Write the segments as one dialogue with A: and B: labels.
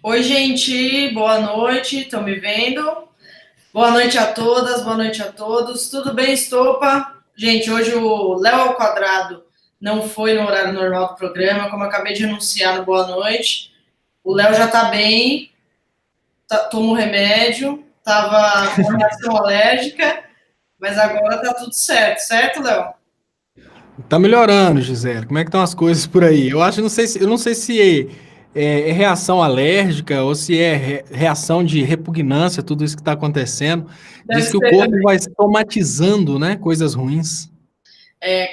A: Oi, gente, boa noite, estão me vendo? Boa noite a todas, boa noite a todos. Tudo bem, Estopa? Gente, hoje o Léo ao quadrado não foi no horário normal do programa, como eu acabei de anunciar no Boa Noite. O Léo já tá bem, toma um remédio, tava com reação alérgica, mas agora tá tudo certo, certo, Léo?
B: Tá melhorando, Gisele. Como é que estão as coisas por aí? Eu não sei se é reação alérgica ou se é reação de repugnância, tudo isso que está acontecendo.
A: Deve
B: Diz que o
A: ser
B: corpo
A: também.
B: vai somatizando, né, coisas ruins.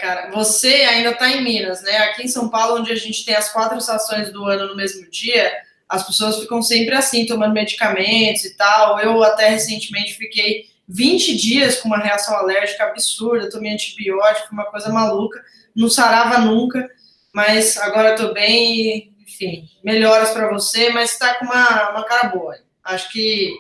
A: Cara, você ainda está em Minas, né? Aqui em São Paulo, onde a gente tem as 4 estações do ano no mesmo dia, as pessoas ficam sempre assim, tomando medicamentos e tal. Eu até recentemente fiquei 20 dias com uma reação alérgica absurda, tomei antibiótico, uma coisa maluca, não sarava nunca, mas agora eu tô bem, enfim, melhoras para você, mas está com uma cara boa. Acho que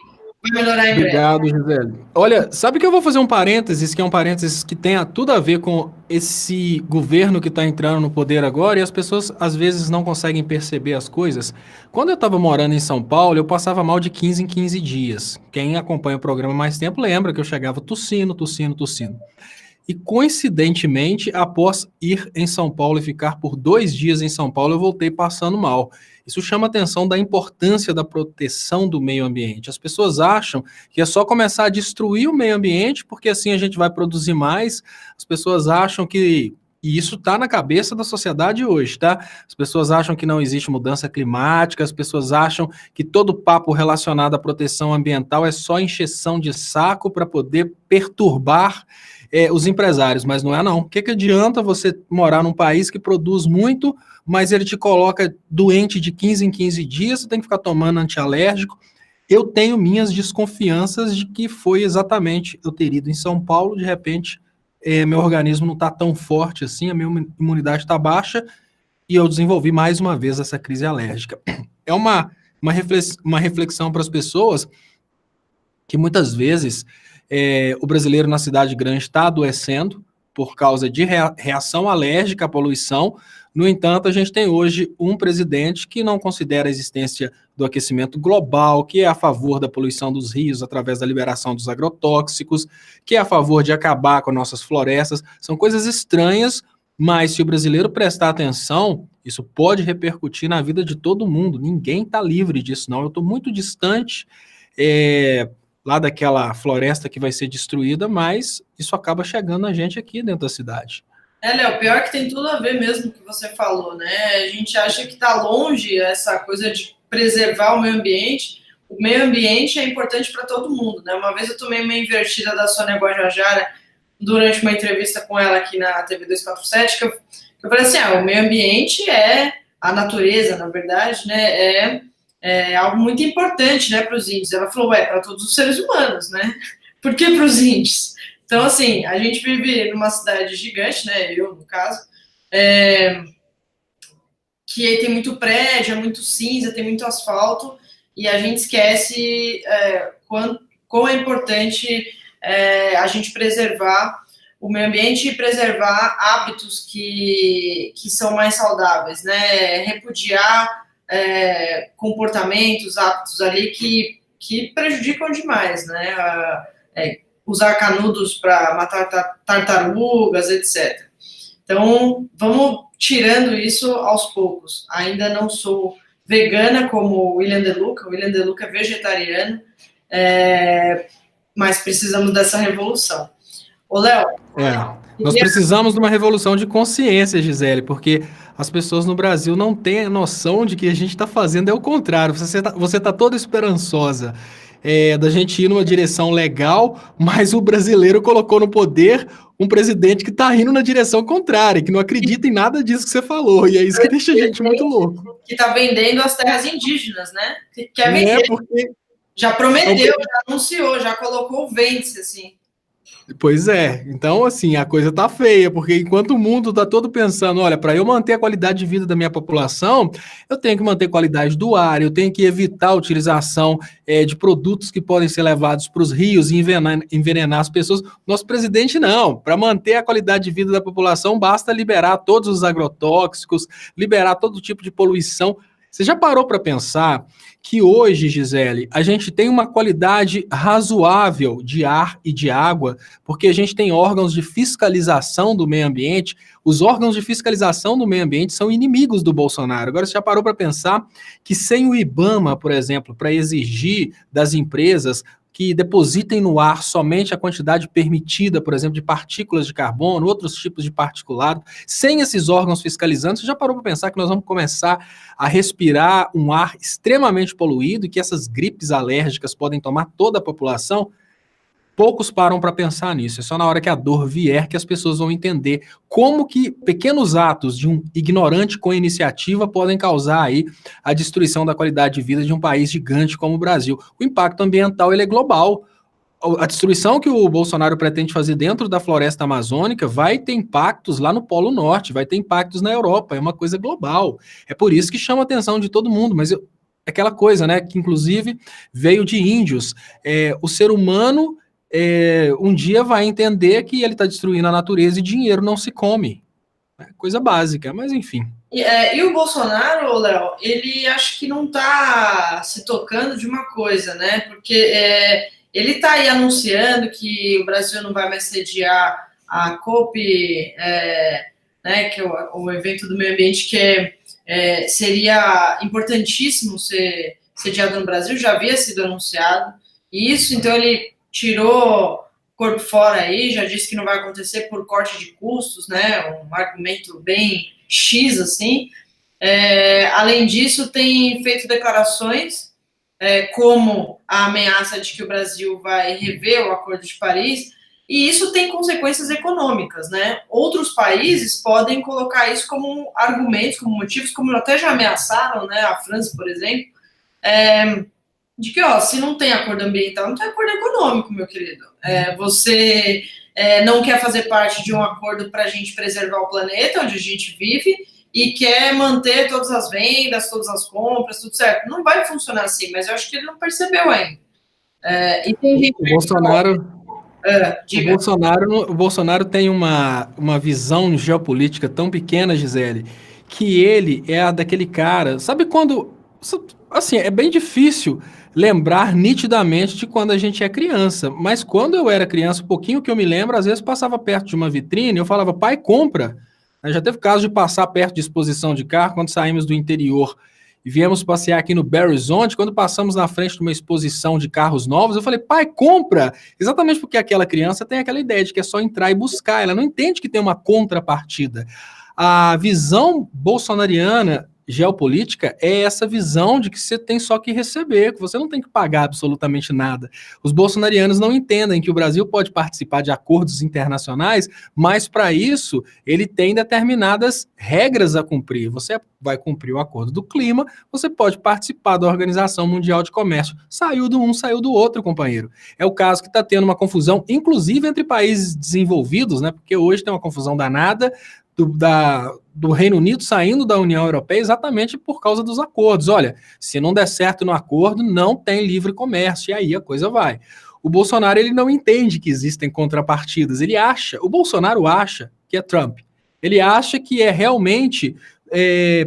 A: vai melhorar em breve.
B: Obrigado, Gisele. Olha, sabe que eu vou fazer um parênteses, que é um parênteses que tem tudo a ver com esse governo que está entrando no poder agora e as pessoas às vezes não conseguem perceber as coisas. Quando eu estava morando em São Paulo, eu passava mal de 15 em 15 dias. Quem acompanha o programa há mais tempo lembra que eu chegava tossindo, tossindo, tossindo. E coincidentemente, após ir em São Paulo e ficar por 2 dias em São Paulo, eu voltei passando mal. Isso chama a atenção da importância da proteção do meio ambiente. As pessoas acham que é só começar a destruir o meio ambiente, porque assim a gente vai produzir mais. As pessoas acham que. E isso está na cabeça da sociedade hoje, tá? As pessoas acham que não existe mudança climática, as pessoas acham que todo papo relacionado à proteção ambiental é só encheção de saco para poder perturbar os empresários, mas não é não. O que adianta você morar num país que produz muito, mas ele te coloca doente de 15 em 15 dias, você tem que ficar tomando antialérgico. Eu tenho minhas desconfianças de que foi exatamente eu ter ido em São Paulo, de repente meu organismo não está tão forte assim, a minha imunidade está baixa e eu desenvolvi mais uma vez essa crise alérgica. É uma reflexão para as pessoas que muitas vezes o brasileiro na cidade grande está adoecendo por causa de reação alérgica à poluição. No entanto, a gente tem hoje um presidente que não considera a existência do aquecimento global, que é a favor da poluição dos rios através da liberação dos agrotóxicos, que é a favor de acabar com nossas florestas. São coisas estranhas, mas se o brasileiro prestar atenção, isso pode repercutir na vida de todo mundo. Ninguém está livre disso, não. Eu estou muito distante lá daquela floresta que vai ser destruída, mas isso acaba chegando a gente aqui dentro da cidade.
A: Léo, pior que tem tudo a ver mesmo com o que você falou, né? A gente acha que está longe essa coisa de preservar o meio ambiente. O meio ambiente é importante para todo mundo, né? Uma vez eu tomei uma invertida da Sônia Guajajara durante uma entrevista com ela aqui na TV 247, que eu falei assim, o meio ambiente é a natureza, na verdade, né? É algo muito importante, né, para os índios. Ela falou, para todos os seres humanos, né? Por que para os índios? Então, assim, a gente vive numa cidade gigante, né? Eu, no caso, que tem muito prédio, é muito cinza, tem muito asfalto, e a gente esquece quão é importante a gente preservar o meio ambiente e preservar hábitos que são mais saudáveis, né? Repudiar comportamentos, hábitos ali que prejudicam demais, né? Usar canudos para matar tartarugas, etc. Então, vamos tirando isso aos poucos. Ainda não sou vegana como o William De Luca. O William De Luca é vegetariano, mas precisamos dessa revolução. Ô, Léo.
B: Nós precisamos de uma revolução de consciência, Gisele, porque as pessoas no Brasil não têm a noção de que a gente está fazendo é o contrário. Você tá toda esperançosa da gente ir numa direção legal, mas o brasileiro colocou no poder um presidente que está indo na direção contrária, que não acredita em nada disso que você falou, e é isso que deixa a gente muito louco.
A: Que está vendendo as terras indígenas, né? Que quer vender.
B: Porque
A: já prometeu, já anunciou, já colocou o vende-se, assim.
B: Pois é, então assim, a coisa tá feia, porque enquanto o mundo tá todo pensando, olha, para eu manter a qualidade de vida da minha população, eu tenho que manter a qualidade do ar, eu tenho que evitar a utilização de produtos que podem ser levados para os rios e envenenar as pessoas. Nosso presidente não, para manter a qualidade de vida da população, basta liberar todos os agrotóxicos, liberar todo tipo de poluição. Você já parou para pensar que hoje, Gisele, a gente tem uma qualidade razoável de ar e de água, porque a gente tem órgãos de fiscalização do meio ambiente. Os órgãos de fiscalização do meio ambiente são inimigos do Bolsonaro. Agora, você já parou para pensar que sem o IBAMA, por exemplo, para exigir das empresas que depositem no ar somente a quantidade permitida, por exemplo, de partículas de carbono, outros tipos de particulado, sem esses órgãos fiscalizantes, você já parou para pensar que nós vamos começar a respirar um ar extremamente poluído e que essas gripes alérgicas podem tomar toda a população? Poucos param para pensar nisso. É só na hora que a dor vier que as pessoas vão entender como que pequenos atos de um ignorante com iniciativa podem causar aí a destruição da qualidade de vida de um país gigante como o Brasil. O impacto ambiental ele é global. A destruição que o Bolsonaro pretende fazer dentro da floresta amazônica vai ter impactos lá no Polo Norte, vai ter impactos na Europa, é uma coisa global. É por isso que chama a atenção de todo mundo, mas aquela coisa, né, que inclusive veio de índios. O ser humano um dia vai entender que ele está destruindo a natureza e dinheiro não se come. É coisa básica, mas enfim.
A: E o Bolsonaro, Léo, ele acho que não está se tocando de uma coisa, né? Porque ele está aí anunciando que o Brasil não vai mais sediar a COP, né, que é o evento do meio ambiente que seria importantíssimo ser sediado no Brasil, já havia sido anunciado. E isso, então, ele tirou o corpo fora aí, já disse que não vai acontecer por corte de custos, né? Um argumento bem X, assim. Além disso, tem feito declarações como a ameaça de que o Brasil vai rever o Acordo de Paris, e isso tem consequências econômicas, né? Outros países podem colocar isso como argumentos, como motivos, como até já ameaçaram, né? A França, por exemplo, de que, se não tem acordo ambiental, não tem acordo econômico, meu querido. Você não quer fazer parte de um acordo para a gente preservar o planeta onde a gente vive e quer manter todas as vendas, todas as compras, tudo certo. Não vai funcionar assim, mas eu acho que ele não percebeu ainda. E tem gente
B: o Bolsonaro tem uma visão geopolítica tão pequena, Gisele, que ele é daquele cara... Sabe quando... Assim, é bem difícil lembrar nitidamente de quando a gente é criança, mas quando eu era criança, um pouquinho que eu me lembro, às vezes passava perto de uma vitrine, eu falava, pai, compra. Já teve caso de passar perto de exposição de carro, quando saímos do interior e viemos passear aqui no Belo Horizonte, quando passamos na frente de uma exposição de carros novos, eu falei, pai, compra! Exatamente porque aquela criança tem aquela ideia de que é só entrar e buscar, ela não entende que tem uma contrapartida. A visão bolsonariana geopolítica é essa visão de que você tem só que receber, que você não tem que pagar absolutamente nada. Os bolsonarianos não entendem que o Brasil pode participar de acordos internacionais, mas para isso ele tem determinadas regras a cumprir. Você vai cumprir o acordo do clima, você pode participar da Organização Mundial de Comércio. Saiu do um, saiu do outro, companheiro. É o caso que está tendo uma confusão, inclusive entre países desenvolvidos, né? Porque hoje tem uma confusão danada do Reino Unido saindo da União Europeia exatamente por causa dos acordos. Olha, se não der certo no acordo, não tem livre comércio, e aí a coisa vai. O Bolsonaro, ele não entende que existem contrapartidas. O Bolsonaro acha que é Trump. Ele acha que é realmente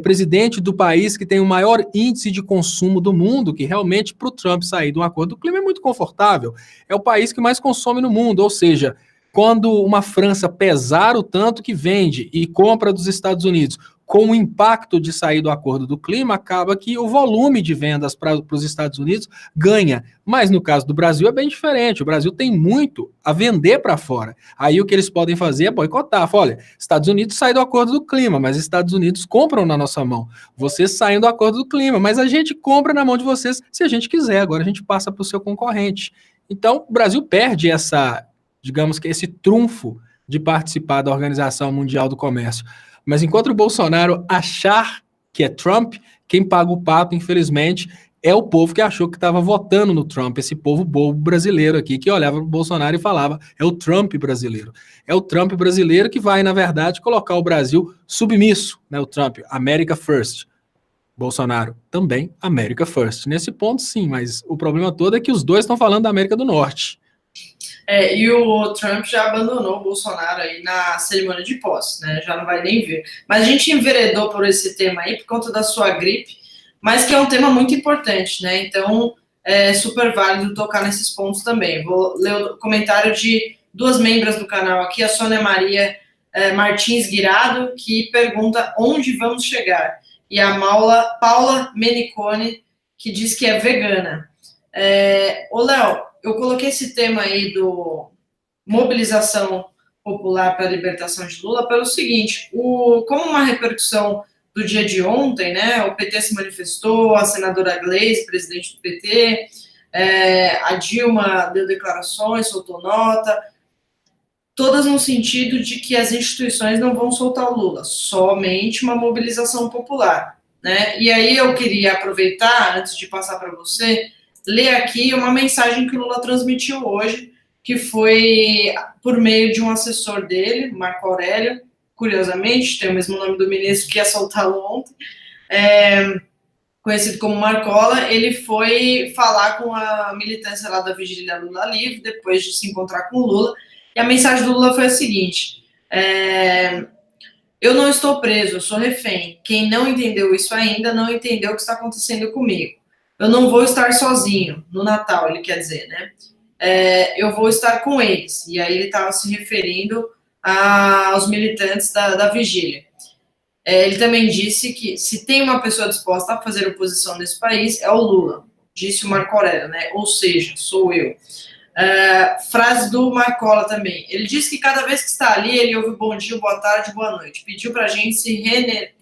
B: presidente do país que tem o maior índice de consumo do mundo, que realmente para o Trump sair de um acordo do clima é muito confortável. É o país que mais consome no mundo, ou seja, quando uma França pesar o tanto que vende e compra dos Estados Unidos com o impacto de sair do acordo do clima, acaba que o volume de vendas para os Estados Unidos ganha. Mas no caso do Brasil é bem diferente. O Brasil tem muito a vender para fora. Aí o que eles podem fazer é boicotar. Olha, Estados Unidos sai do acordo do clima, mas Estados Unidos compram na nossa mão. Vocês saem do acordo do clima, mas a gente compra na mão de vocês se a gente quiser. Agora a gente passa para o seu concorrente. Então o Brasil perde digamos que esse trunfo de participar da Organização Mundial do Comércio. Mas enquanto o Bolsonaro achar que é Trump, quem paga o pato, infelizmente, é o povo que achou que estava votando no Trump, esse povo bobo brasileiro aqui, que olhava para o Bolsonaro e falava, é o Trump brasileiro. É o Trump brasileiro que vai, na verdade, colocar o Brasil submisso, né? O Trump, America First. Bolsonaro, também America First. Nesse ponto, sim, mas o problema todo é que os dois estão falando da América do Norte.
A: E o Trump já abandonou o Bolsonaro aí na cerimônia de posse, né? Já não vai nem ver. Mas a gente enveredou por esse tema aí por conta da sua gripe. mas que é um tema muito importante, né? Então, é super válido tocar nesses pontos também. Vou ler o comentário de duas membros do canal aqui, a Sônia Maria Martins Guirado, que pergunta onde vamos chegar, e a Paula Menicone, que diz que é vegana. Ô, Léo, eu coloquei esse tema aí do mobilização popular para a libertação de Lula pelo seguinte, como uma repercussão do dia de ontem, né, o PT se manifestou, a senadora Gleisi, presidente do PT, a Dilma deu declarações, soltou nota, todas no sentido de que as instituições não vão soltar o Lula, somente uma mobilização popular, né? E aí eu queria aproveitar, antes de passar para você, ler aqui uma mensagem que o Lula transmitiu hoje, que foi por meio de um assessor dele, Marco Aurélio, curiosamente, tem o mesmo nome do ministro que ia soltá-lo ontem, conhecido como Marcola. Ele foi falar com a militância lá da Vigília Lula Livre, depois de se encontrar com o Lula, e a mensagem do Lula foi a seguinte: eu não estou preso, eu sou refém. Quem não entendeu isso ainda, não entendeu o que está acontecendo comigo. Eu não vou estar sozinho no Natal, ele quer dizer, né? Eu vou estar com eles. E aí ele estava se referindo aos militantes da Vigília. Ele também disse que se tem uma pessoa disposta a fazer oposição nesse país, é o Lula, disse o Marco Aurélio, né? Ou seja, sou eu. Frase do Marcola também. Ele disse que cada vez que está ali, ele ouve bom dia, boa tarde, boa noite. Pediu para a gente se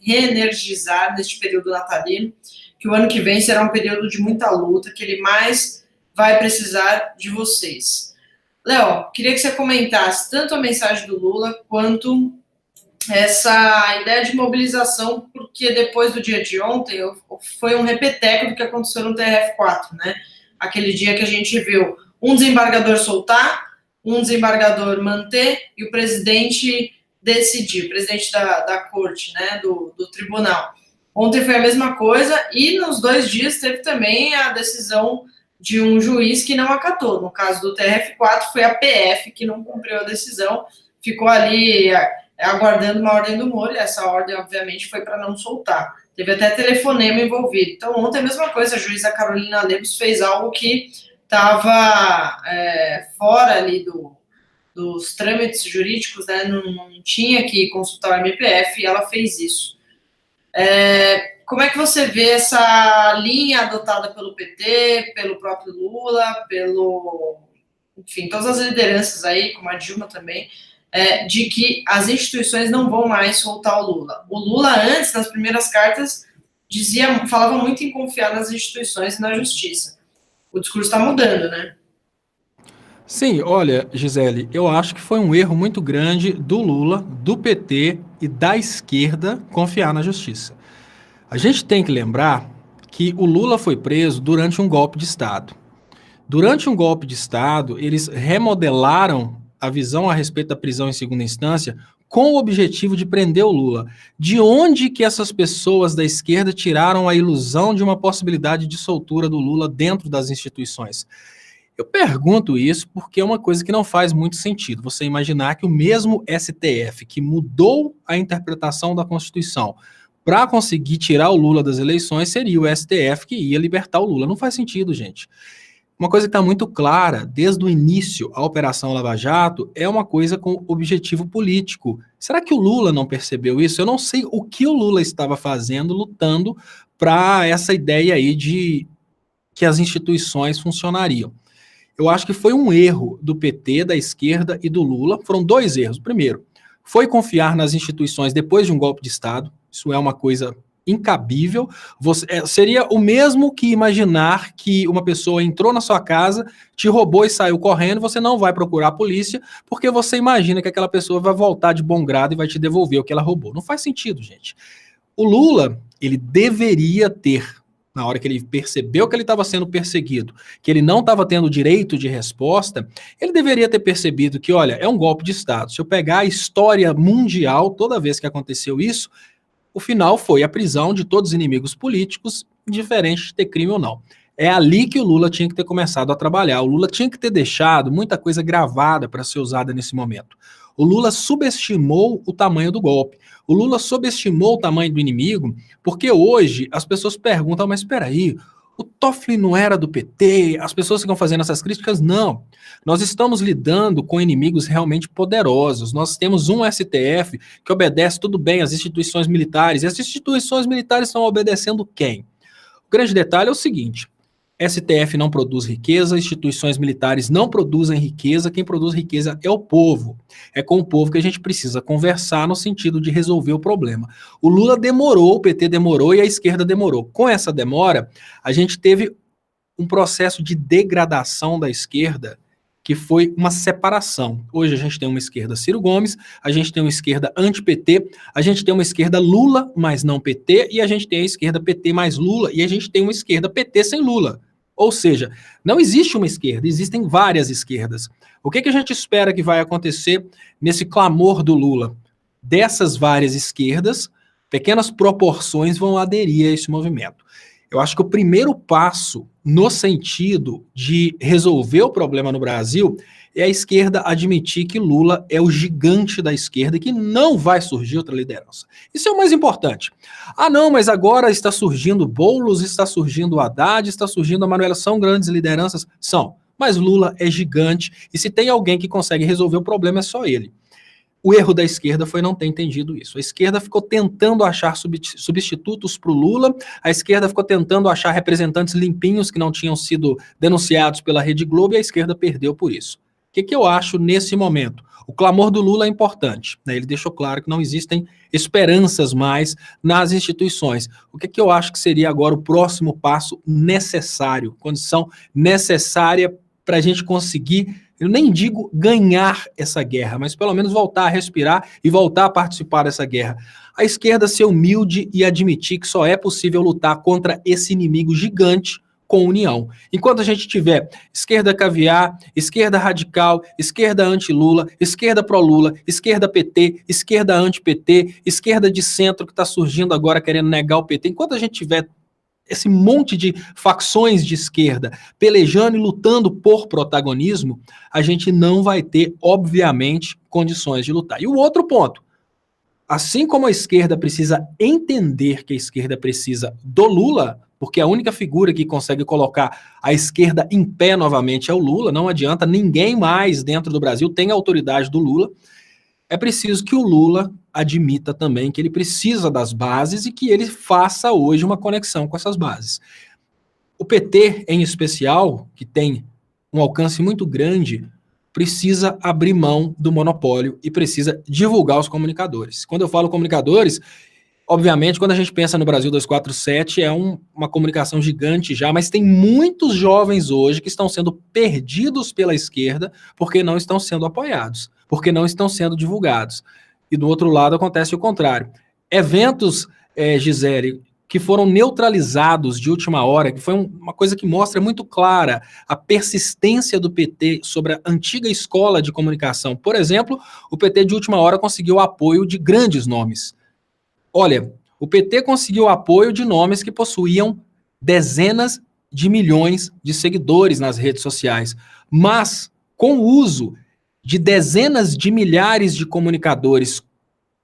A: reenergizar neste período natalino, que o ano que vem será um período de muita luta, que ele mais vai precisar de vocês. Léo, queria que você comentasse tanto a mensagem do Lula, quanto essa ideia de mobilização, porque depois do dia de ontem, foi um repeteco do que aconteceu no TRF4, né? Aquele dia que a gente viu um desembargador soltar, um desembargador manter e o presidente decidir, o presidente da corte, né, do tribunal. Ontem foi a mesma coisa e nos 2 dias teve também a decisão de um juiz que não acatou. No caso do TRF4 foi a PF que não cumpriu a decisão, ficou ali aguardando uma ordem do Moro, e essa ordem obviamente foi para não soltar. Teve até telefonema envolvido. Então ontem a mesma coisa, a juíza Carolina Lebos fez algo que estava fora ali dos trâmites jurídicos, né? Não tinha que consultar o MPF e ela fez isso. Como é que você vê essa linha adotada pelo PT, pelo próprio Lula, enfim, todas as lideranças aí, como a Dilma também, de que as instituições não vão mais soltar o Lula? O Lula antes, nas primeiras cartas, falava muito em confiar nas instituições e na justiça. O discurso está mudando, né?
B: Sim, olha, Gisele, eu acho que foi um erro muito grande do Lula, do PT e da esquerda confiar na justiça. A gente tem que lembrar que o Lula foi preso durante um golpe de Estado. Durante um golpe de Estado, eles remodelaram a visão a respeito da prisão em segunda instância com o objetivo de prender o Lula. De onde que essas pessoas da esquerda tiraram a ilusão de uma possibilidade de soltura do Lula dentro das instituições? Eu pergunto isso porque é uma coisa que não faz muito sentido. Você imaginar que o mesmo STF que mudou a interpretação da Constituição para conseguir tirar o Lula das eleições seria o STF que ia libertar o Lula. Não faz sentido, gente. Uma coisa que está muito clara, desde o início, a Operação Lava Jato é uma coisa com objetivo político. Será que o Lula não percebeu isso? Eu não sei o que o Lula estava fazendo, lutando para essa ideia aí de que as instituições funcionariam. Eu acho que foi um erro do PT, da esquerda e do Lula. Foram 2 erros. O primeiro, foi confiar nas instituições depois de um golpe de Estado. Isso é uma coisa incabível. Seria o mesmo que imaginar que uma pessoa entrou na sua casa, te roubou e saiu correndo, você não vai procurar a polícia, porque você imagina que aquela pessoa vai voltar de bom grado e vai te devolver o que ela roubou. Não faz sentido, gente. O Lula, ele deveria ter, na hora que ele percebeu que ele estava sendo perseguido, que ele não estava tendo direito de resposta, ele deveria ter percebido que, olha, é um golpe de Estado. Se eu pegar a história mundial, toda vez que aconteceu isso, o final foi a prisão de todos os inimigos políticos, diferente de ter crime ou não. É ali que o Lula tinha que ter começado a trabalhar. O Lula tinha que ter deixado muita coisa gravada para ser usada nesse momento. O Lula subestimou o tamanho do golpe. O Lula subestimou o tamanho do inimigo, porque hoje as pessoas perguntam, mas espera aí, o Toffoli não era do PT? As pessoas ficam fazendo essas críticas? Não. Nós estamos lidando com inimigos realmente poderosos. Nós temos um STF que obedece tudo bem às instituições militares. E as instituições militares estão obedecendo quem? O grande detalhe é o seguinte: STF não produz riqueza, instituições militares não produzem riqueza, quem produz riqueza é o povo. É com o povo que a gente precisa conversar no sentido de resolver o problema. O Lula demorou, o PT demorou e a esquerda demorou. Com essa demora, a gente teve um processo de degradação da esquerda que foi uma separação. Hoje a gente tem uma esquerda Ciro Gomes, a gente tem uma esquerda anti-PT, a gente tem uma esquerda Lula, mas não PT, e a gente tem a esquerda PT mais Lula, e a gente tem uma esquerda PT sem Lula. Ou seja, não existe uma esquerda, existem várias esquerdas. O que a gente espera que vai acontecer nesse clamor do Lula? Dessas várias esquerdas, pequenas proporções vão aderir a esse movimento. Eu acho que o primeiro passo no sentido de resolver o problema no Brasil é a esquerda admitir que Lula é o gigante da esquerda e que não vai surgir outra liderança. Isso é o mais importante. Ah, não, mas agora está surgindo Boulos, está surgindo Haddad, está surgindo a Manuela, são grandes lideranças? São, mas Lula é gigante e se tem alguém que consegue resolver o problema é só ele. O erro da esquerda foi não ter entendido isso. A esquerda ficou tentando achar substitutos para o Lula, a esquerda ficou tentando achar representantes limpinhos que não tinham sido denunciados pela Rede Globo e a esquerda perdeu por isso. O que eu acho nesse momento? O clamor do Lula é importante, né? Ele deixou claro que não existem esperanças mais nas instituições. O que eu acho que seria agora o próximo passo necessário, condição necessária para a gente conseguir, eu nem digo ganhar essa guerra, mas pelo menos voltar a respirar e voltar a participar dessa guerra. A esquerda ser humilde e admitir que só é possível lutar contra esse inimigo gigante com união. Enquanto a gente tiver esquerda caviar, esquerda radical, esquerda anti-Lula, esquerda pró-Lula, esquerda PT, esquerda anti-PT, esquerda de centro que está surgindo agora querendo negar o PT, enquanto a gente tiver esse monte de facções de esquerda pelejando e lutando por protagonismo, a gente não vai ter, obviamente, condições de lutar. E o outro ponto, assim como a esquerda precisa entender que a esquerda precisa do Lula, porque a única figura que consegue colocar a esquerda em pé novamente é o Lula, não adianta, ninguém mais dentro do Brasil tem a autoridade do Lula, é preciso que o Lula admita também que ele precisa das bases e que ele faça hoje uma conexão com essas bases. O PT, em especial, que tem um alcance muito grande, precisa abrir mão do monopólio e precisa divulgar os comunicadores. Quando eu falo comunicadores, obviamente, quando a gente pensa no Brasil 247, é uma comunicação gigante já, mas tem muitos jovens hoje que estão sendo perdidos pela esquerda porque não estão sendo apoiados, porque não estão sendo divulgados. E do outro lado acontece o contrário. Eventos, Gisele, que foram neutralizados de última hora, que foi uma coisa que mostra muito clara a persistência do PT sobre a antiga escola de comunicação. Por exemplo, o PT de última hora conseguiu o apoio de grandes nomes. Olha, o PT conseguiu o apoio de nomes que possuíam dezenas de milhões de seguidores nas redes sociais, mas com o uso de dezenas de milhares de comunicadores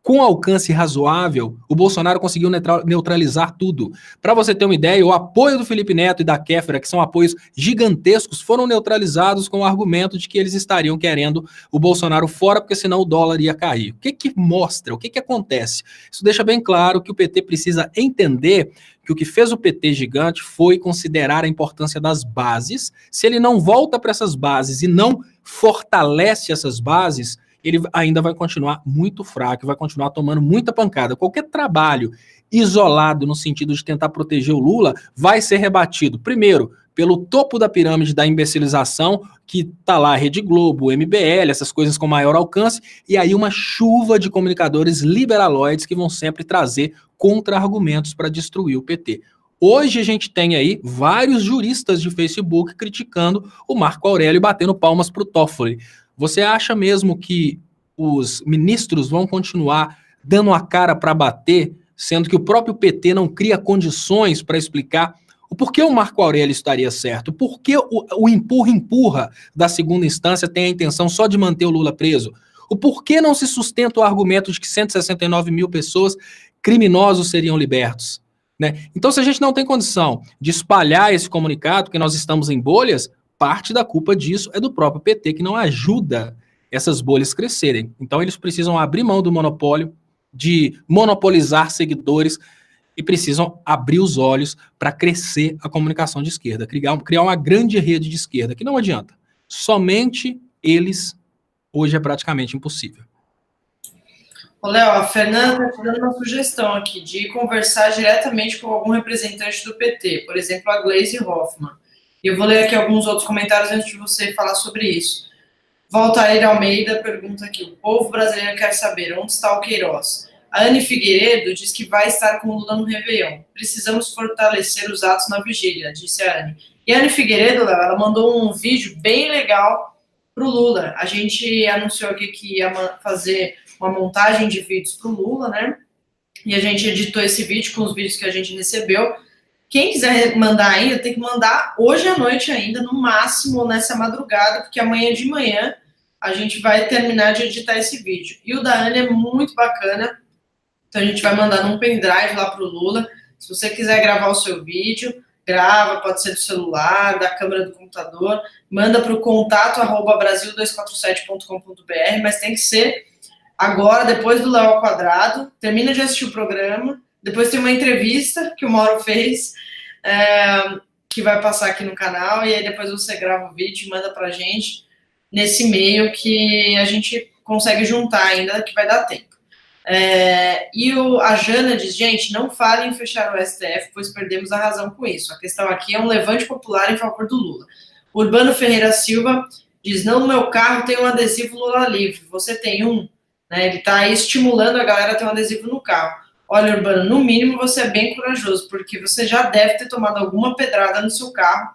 B: com alcance razoável, o Bolsonaro conseguiu neutralizar tudo. Para você ter uma ideia, o apoio do Felipe Neto e da Kéfera, que são apoios gigantescos, foram neutralizados com o argumento de que eles estariam querendo o Bolsonaro fora, porque senão o dólar ia cair. O que mostra? O que acontece? Isso deixa bem claro que o PT precisa entender que o que fez o PT gigante foi considerar a importância das bases. Se ele não volta para essas bases e não fortalece essas bases, ele ainda vai continuar muito fraco, vai continuar tomando muita pancada. Qualquer trabalho isolado no sentido de tentar proteger o Lula vai ser rebatido, primeiro, pelo topo da pirâmide da imbecilização, que tá lá a Rede Globo, o MBL, essas coisas com maior alcance, e aí uma chuva de comunicadores liberaloides que vão sempre trazer contra-argumentos para destruir o PT. Hoje a gente tem aí vários juristas de Facebook criticando o Marco Aurélio e batendo palmas para o Toffoli. Você acha mesmo que os ministros vão continuar dando a cara para bater, sendo que o próprio PT não cria condições para explicar O porquê o Marco Aurélio estaria certo? Por que o empurra da segunda instância tem a intenção só de manter o Lula preso? O porquê não se sustenta o argumento de que 169 mil pessoas criminosos seriam libertos? Né? Então, se a gente não tem condição de espalhar esse comunicado, que nós estamos em bolhas, parte da culpa disso é do próprio PT, que não ajuda essas bolhas crescerem. Então, eles precisam abrir mão do monopólio, de monopolizar seguidores, e precisam abrir os olhos para crescer a comunicação de esquerda, criar uma grande rede de esquerda, que não adianta. Somente eles, hoje é praticamente impossível.
A: Ô, Léo, a Fernanda está te dando uma sugestão aqui de conversar diretamente com algum representante do PT, por exemplo, a Gleisi Hoffmann. E eu vou ler aqui alguns outros comentários antes de você falar sobre isso. Valtair Almeida pergunta aqui: o povo brasileiro quer saber onde está o Queiroz. A Anne Figueiredo diz que vai estar com o Lula no Réveillon. Precisamos fortalecer os atos na vigília, disse a Anne. E a Anne Figueiredo, ela mandou um vídeo bem legal para o Lula. A gente anunciou aqui que ia fazer uma montagem de vídeos para o Lula, né? E a gente editou esse vídeo com os vídeos que a gente recebeu. Quem quiser mandar ainda, tem que mandar hoje à noite ainda, no máximo nessa madrugada, porque amanhã de manhã a gente vai terminar de editar esse vídeo. E o da Anne é muito bacana. Então a gente vai mandar num pendrive lá para o Lula. Se você quiser gravar o seu vídeo, grava, pode ser do celular, da câmera do computador, manda para o contato@brasil247.com.br, mas tem que ser agora, depois do Léo ao Quadrado. Termina de assistir o programa, depois tem uma entrevista que o Mauro fez, que vai passar aqui no canal, e aí depois você grava o vídeo e manda para a gente nesse e-mail que a gente consegue juntar ainda, que vai dar tempo. A Jana diz: gente, não falem em fechar o STF, pois perdemos a razão com isso. A questão aqui é um levante popular em favor do Lula. Urbano Ferreira Silva diz: não, no meu carro tem um adesivo Lula livre, você tem um? Né, ele está aí estimulando a galera a ter um adesivo no carro. Olha, Urbano, no mínimo você é bem corajoso, porque você já deve ter tomado alguma pedrada no seu carro,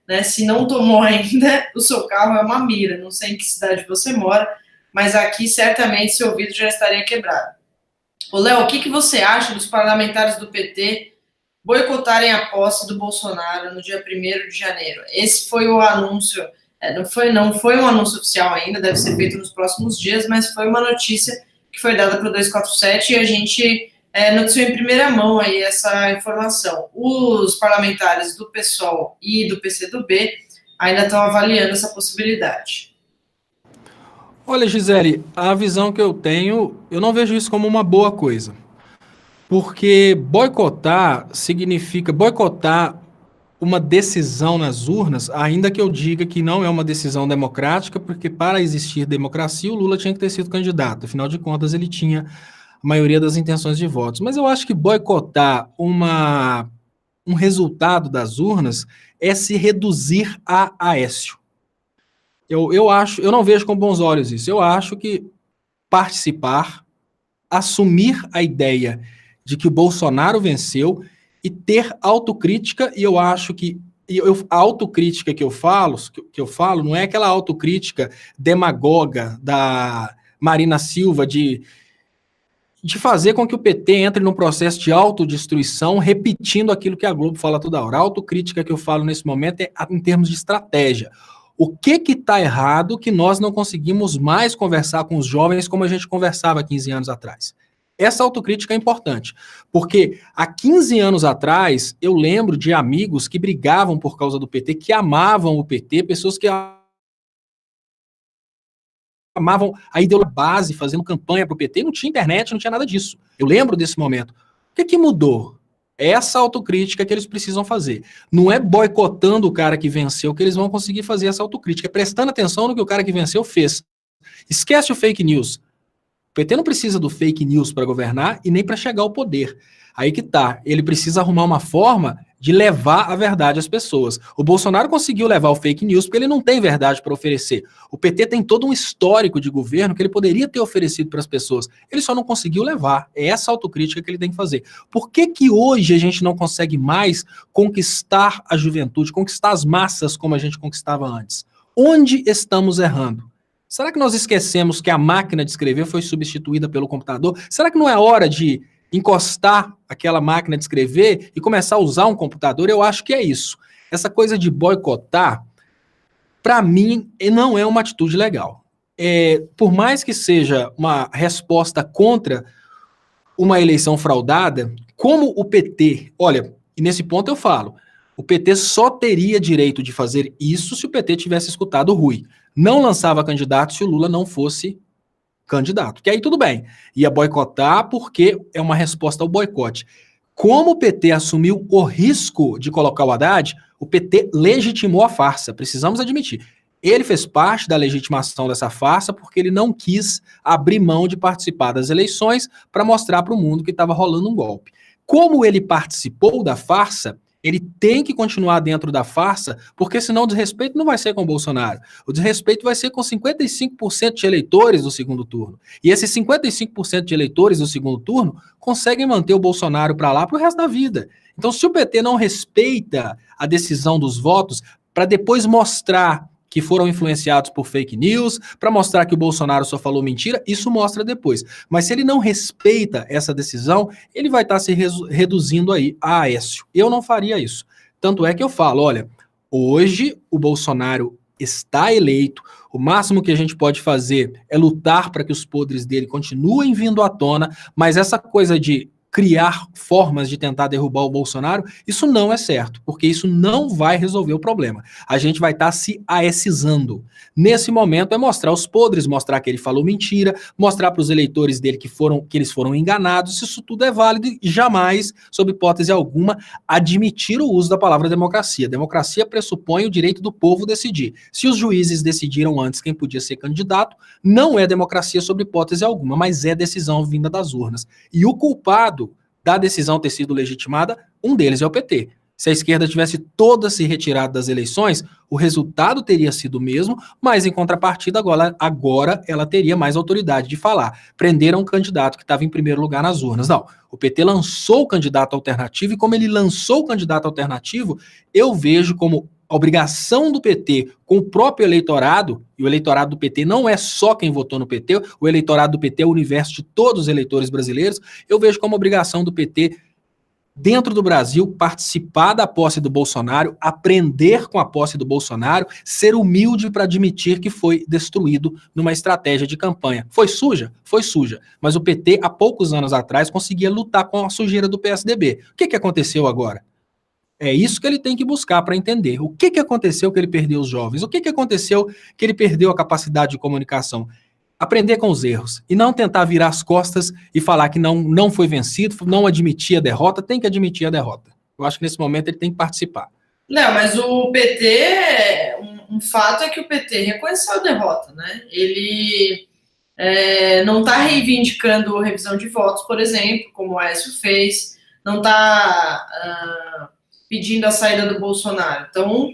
A: né? Se não tomou ainda, o seu carro é uma mira. Não sei em que cidade você mora, mas aqui certamente seu vidro já estaria quebrado. Ô, Léo, o que você acha dos parlamentares do PT boicotarem a posse do Bolsonaro no dia 1º de janeiro? Esse foi o anúncio, não foi um anúncio oficial ainda, deve ser feito nos próximos dias, mas foi uma notícia que foi dada para o 247 e a gente noticiou em primeira mão aí essa informação. Os parlamentares do PSOL e do PCdoB ainda estão avaliando essa possibilidade.
B: Olha, Gisele, a visão que eu tenho, eu não vejo isso como uma boa coisa. Porque boicotar significa boicotar uma decisão nas urnas, ainda que eu diga que não é uma decisão democrática, porque para existir democracia, o Lula tinha que ter sido candidato. Afinal de contas, ele tinha a maioria das intenções de votos. Mas eu acho que boicotar um resultado das urnas é se reduzir a Aécio. Eu não vejo com bons olhos isso. Eu acho que participar, assumir a ideia de que o Bolsonaro venceu e ter autocrítica, e eu acho que a autocrítica que eu falo não é aquela autocrítica demagoga da Marina Silva de fazer com que o PT entre num processo de autodestruição, repetindo aquilo que a Globo fala toda hora. A autocrítica que eu falo nesse momento é em termos de estratégia. O que está errado que nós não conseguimos mais conversar com os jovens como a gente conversava 15 anos atrás? Essa autocrítica é importante, porque há 15 anos atrás eu lembro de amigos que brigavam por causa do PT, que amavam o PT, pessoas que amavam a ideologia base, fazendo campanha para o PT, não tinha internet, não tinha nada disso. Eu lembro desse momento. O que mudou? Essa autocrítica que eles precisam fazer. Não é boicotando o cara que venceu que eles vão conseguir fazer essa autocrítica, é prestando atenção no que o cara que venceu fez. Esquece o fake news. O PT não precisa do fake news para governar e nem para chegar ao poder. Aí que tá, ele precisa arrumar uma forma de levar a verdade às pessoas. O Bolsonaro conseguiu levar o fake news porque ele não tem verdade para oferecer. O PT tem todo um histórico de governo que ele poderia ter oferecido para as pessoas. Ele só não conseguiu levar. É essa autocrítica que ele tem que fazer. Por que hoje a gente não consegue mais conquistar a juventude, conquistar as massas como a gente conquistava antes? Onde estamos errando? Será que nós esquecemos que a máquina de escrever foi substituída pelo computador? Será que não é hora de encostar aquela máquina de escrever e começar a usar um computador, eu acho que é isso. Essa coisa de boicotar, para mim, não é uma atitude legal. Por mais que seja uma resposta contra uma eleição fraudada, como o PT, olha, e nesse ponto eu falo, o PT só teria direito de fazer isso se o PT tivesse escutado o Rui. Não lançava candidato se o Lula não fosse candidato. Que aí tudo bem, ia boicotar porque é uma resposta ao boicote. Como o PT assumiu o risco de colocar o Haddad, o PT legitimou a farsa, precisamos admitir. Ele fez parte da legitimação dessa farsa porque ele não quis abrir mão de participar das eleições para mostrar para o mundo que estava rolando um golpe. Como ele participou da farsa, ele tem que continuar dentro da farsa, porque senão o desrespeito não vai ser com o Bolsonaro. O desrespeito vai ser com 55% de eleitores do segundo turno. E esses 55% de eleitores do segundo turno conseguem manter o Bolsonaro para lá para o resto da vida. Então, se o PT não respeita a decisão dos votos, para depois mostrar que foram influenciados por fake news, para mostrar que o Bolsonaro só falou mentira, isso mostra depois. Mas se ele não respeita essa decisão, ele vai estar se reduzindo aí a Aécio. Eu não faria isso. Tanto é que eu falo, olha, hoje o Bolsonaro está eleito, o máximo que a gente pode fazer é lutar para que os podres dele continuem vindo à tona, mas essa coisa de criar formas de tentar derrubar o Bolsonaro, isso não é certo, porque isso não vai resolver o problema. A gente vai estar se aesizando. Nesse momento é mostrar os podres, mostrar que ele falou mentira, mostrar para os eleitores dele que eles foram enganados, isso tudo é válido e jamais, sob hipótese alguma, admitir o uso da palavra democracia. Democracia pressupõe o direito do povo decidir. Se os juízes decidiram antes quem podia ser candidato, não é democracia sob hipótese alguma, mas é decisão vinda das urnas. E o culpado da decisão ter sido legitimada, um deles é o PT. Se a esquerda tivesse toda se retirado das eleições, o resultado teria sido o mesmo, mas em contrapartida agora ela teria mais autoridade de falar. Prenderam um candidato que estava em primeiro lugar nas urnas. Não, o PT lançou o candidato alternativo e como ele lançou o candidato alternativo, eu vejo como obrigação do PT com o próprio eleitorado, e o eleitorado do PT não é só quem votou no PT, o eleitorado do PT é o universo de todos os eleitores brasileiros, eu vejo como obrigação do PT, dentro do Brasil, participar da posse do Bolsonaro, aprender com a posse do Bolsonaro, ser humilde para admitir que foi destruído numa estratégia de campanha. Foi suja? Foi suja. Mas o PT, há poucos anos atrás, conseguia lutar com a sujeira do PSDB. O que aconteceu agora? É isso que ele tem que buscar para entender. O que aconteceu que ele perdeu os jovens? O que aconteceu que ele perdeu a capacidade de comunicação? Aprender com os erros e não tentar virar as costas e falar que não foi vencido, não admitir a derrota, tem que admitir a derrota. Eu acho que nesse momento ele tem que participar.
A: Não, mas o PT, um fato é que o PT reconheceu a derrota, né? Ele não está reivindicando revisão de votos, por exemplo, como o Aécio fez, não está pedindo a saída do Bolsonaro. Então,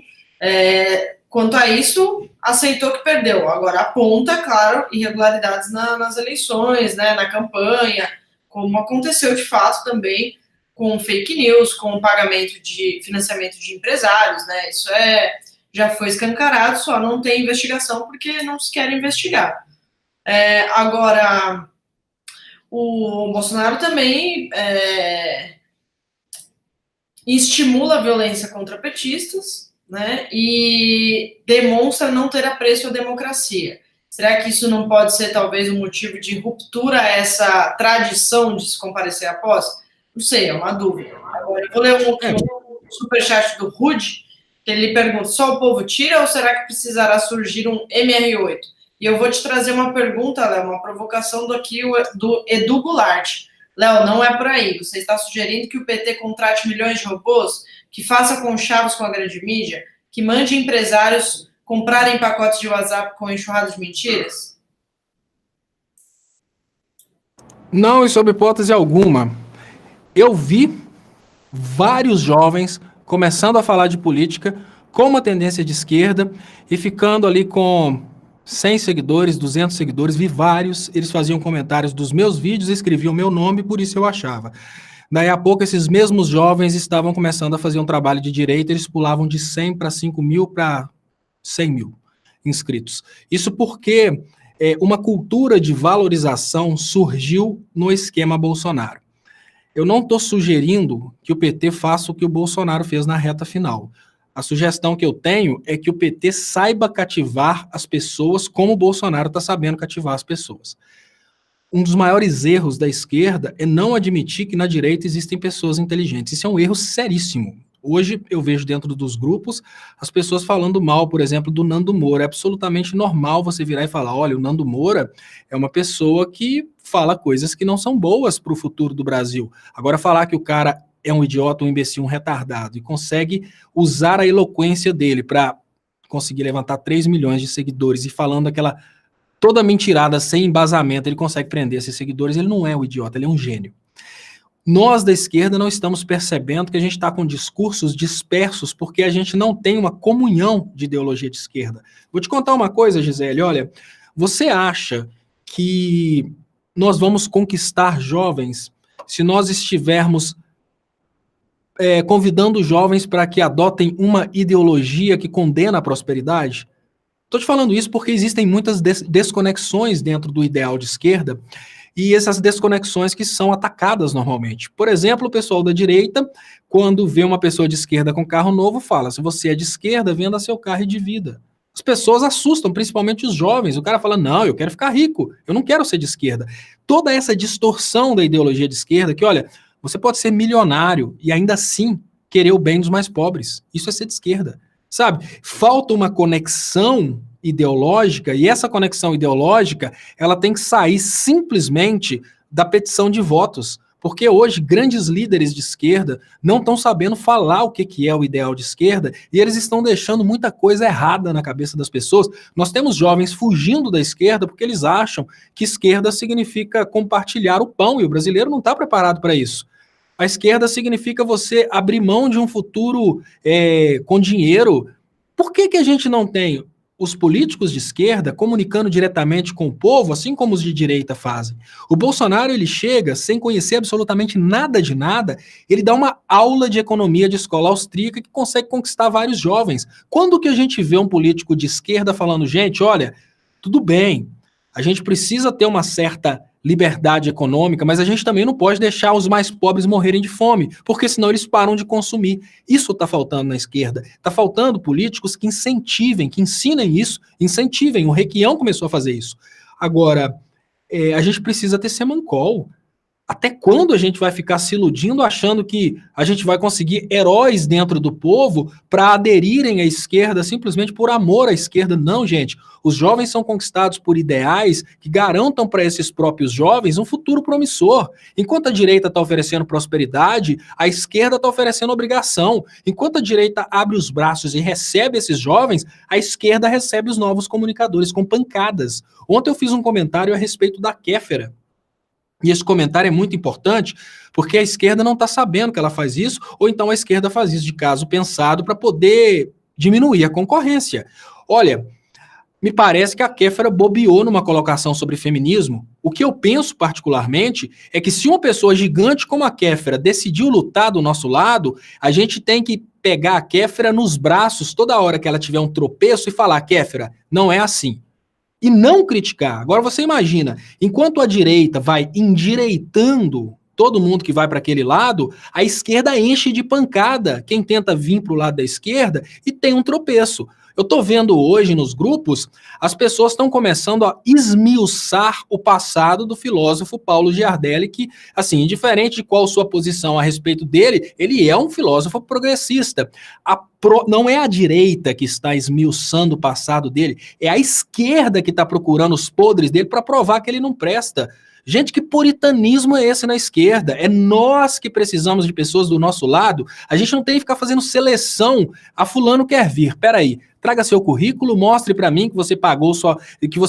A: quanto a isso, aceitou que perdeu. Agora, aponta, claro, irregularidades nas eleições, né, na campanha, como aconteceu de fato também com fake news, com o pagamento de financiamento de empresários, né? Isso já foi escancarado, só não tem investigação porque não se quer investigar. Agora, o Bolsonaro também estimula a violência contra petistas, né, e demonstra não ter apreço à democracia. Será que isso não pode ser talvez um motivo de ruptura a essa tradição de se comparecer à posse? Não sei, é uma dúvida. Agora, eu vou ler um superchat do Rude, que ele pergunta, só o povo tira ou será que precisará surgir um MR8? E eu vou te trazer uma pergunta, Léo, uma provocação do Edu Goulart. Léo, não é por aí. Você está sugerindo que o PT contrate milhões de robôs, que faça conchavos com a grande mídia, que mande empresários comprarem pacotes de WhatsApp com enxurrada de mentiras?
B: Não, e sob hipótese alguma. Eu vi vários jovens começando a falar de política com uma tendência de esquerda e ficando ali com 100 seguidores, 200 seguidores, vi vários, eles faziam comentários dos meus vídeos, escreviam meu nome, por isso eu achava. Daí a pouco esses mesmos jovens estavam começando a fazer um trabalho de direita, eles pulavam de 100 para 5 mil para 100 mil inscritos. Isso porque uma cultura de valorização surgiu no esquema Bolsonaro. eu não estou sugerindo que o PT faça o que o Bolsonaro fez na reta final. A sugestão que eu tenho é que o PT saiba cativar as pessoas como o Bolsonaro está sabendo cativar as pessoas. Um dos maiores erros da esquerda é não admitir que na direita existem pessoas inteligentes. Isso é um erro seríssimo. Hoje eu vejo dentro dos grupos as pessoas falando mal, por exemplo, do Nando Moura. É absolutamente normal você virar e falar, olha, o Nando Moura é uma pessoa que fala coisas que não são boas para o futuro do Brasil. Agora, falar que o cara é um idiota, um imbecil, um retardado e consegue usar a eloquência dele para conseguir levantar 3 milhões de seguidores e falando aquela toda mentirada, sem embasamento, ele consegue prender esses seguidores, ele não é um idiota, ele é um gênio. Nós da esquerda não estamos percebendo que a gente está com discursos dispersos porque a gente não tem uma comunhão de ideologia de esquerda. Vou te contar uma coisa, Gisele, olha, você acha que nós vamos conquistar jovens se nós estivermos convidando jovens para que adotem uma ideologia que condena a prosperidade? Estou te falando isso porque existem muitas desconexões dentro do ideal de esquerda e essas desconexões que são atacadas normalmente. Por exemplo, o pessoal da direita, quando vê uma pessoa de esquerda com carro novo, fala, se você é de esquerda, venda seu carro e divida. As pessoas assustam, principalmente os jovens. O cara fala, não, eu quero ficar rico, eu não quero ser de esquerda. Toda essa distorção da ideologia de esquerda, que olha, você pode ser milionário e ainda assim querer o bem dos mais pobres. Isso é ser de esquerda. Sabe, falta uma conexão ideológica e essa conexão ideológica ela tem que sair simplesmente da petição de votos, porque hoje grandes líderes de esquerda não estão sabendo falar o que é o ideal de esquerda e eles estão deixando muita coisa errada na cabeça das pessoas. Nós temos jovens fugindo da esquerda porque eles acham que esquerda significa compartilhar o pão e o brasileiro não está preparado para isso. A esquerda significa você abrir mão de um futuro com dinheiro. Por que a gente não tem os políticos de esquerda comunicando diretamente com o povo, assim como os de direita fazem? O Bolsonaro, ele chega sem conhecer absolutamente nada de nada, ele dá uma aula de economia de escola austríaca que consegue conquistar vários jovens. Quando que a gente vê um político de esquerda falando, gente, olha, tudo bem, a gente precisa ter uma certa liberdade econômica, mas a gente também não pode deixar os mais pobres morrerem de fome, porque senão eles param de consumir. Isso está faltando na esquerda. Está faltando políticos que incentivem, que ensinem isso, incentivem. O Requião começou a fazer isso. Agora, a gente precisa ter semancol. Até quando a gente vai ficar se iludindo achando que a gente vai conseguir heróis dentro do povo para aderirem à esquerda simplesmente por amor à esquerda? Não, gente. Os jovens são conquistados por ideais que garantam para esses próprios jovens um futuro promissor. Enquanto a direita está oferecendo prosperidade, a esquerda está oferecendo obrigação. Enquanto a direita abre os braços e recebe esses jovens, a esquerda recebe os novos comunicadores com pancadas. Ontem eu fiz um comentário a respeito da Kéfera. E esse comentário é muito importante porque a esquerda não está sabendo que ela faz isso, ou então a esquerda faz isso de caso pensado para poder diminuir a concorrência. Olha, me parece que a Kéfera bobeou numa colocação sobre feminismo. O que eu penso particularmente é que se uma pessoa gigante como a Kéfera decidiu lutar do nosso lado, a gente tem que pegar a Kéfera nos braços toda hora que ela tiver um tropeço e falar, Kéfera, não é assim. E não criticar. Agora você imagina, enquanto a direita vai endireitando todo mundo que vai para aquele lado, a esquerda enche de pancada quem tenta vir para o lado da esquerda e tem um tropeço. Eu estou vendo hoje nos grupos, as pessoas estão começando a esmiuçar o passado do filósofo Paulo Giardelli, que, assim, indiferente de qual sua posição a respeito dele, ele é um filósofo progressista. Não é a direita que está esmiuçando o passado dele, é a esquerda que está procurando os podres dele para provar que ele não presta. Gente, que puritanismo é esse na esquerda? É nós que precisamos de pessoas do nosso lado. A gente não tem que ficar fazendo seleção. A fulano quer vir. Peraí, traga seu currículo, mostre para mim que você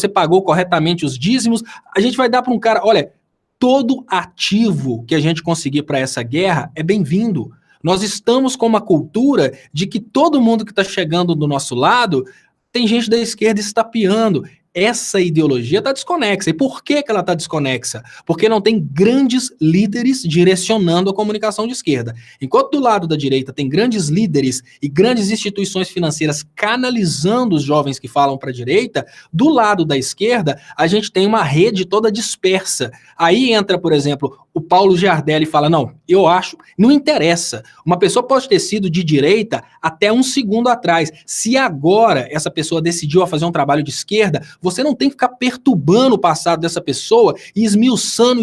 B: pagou corretamente os dízimos. A gente vai dar para um cara... Olha, todo ativo que a gente conseguir para essa guerra é bem-vindo. Nós estamos com uma cultura de que todo mundo que está chegando do nosso lado... Tem gente da esquerda estapeando. essa ideologia está desconexa. E por que ela está desconexa? Porque não tem grandes líderes direcionando a comunicação de esquerda. Enquanto do lado da direita tem grandes líderes e grandes instituições financeiras canalizando os jovens que falam para a direita, do lado da esquerda a gente tem uma rede toda dispersa. Aí entra, por exemplo, o Paulo Giardelli e fala, não, eu acho, não interessa. Uma pessoa pode ter sido de direita até um segundo atrás. Se agora essa pessoa decidiu a fazer um trabalho de esquerda, você não tem que ficar perturbando o passado dessa pessoa e esmiuçando,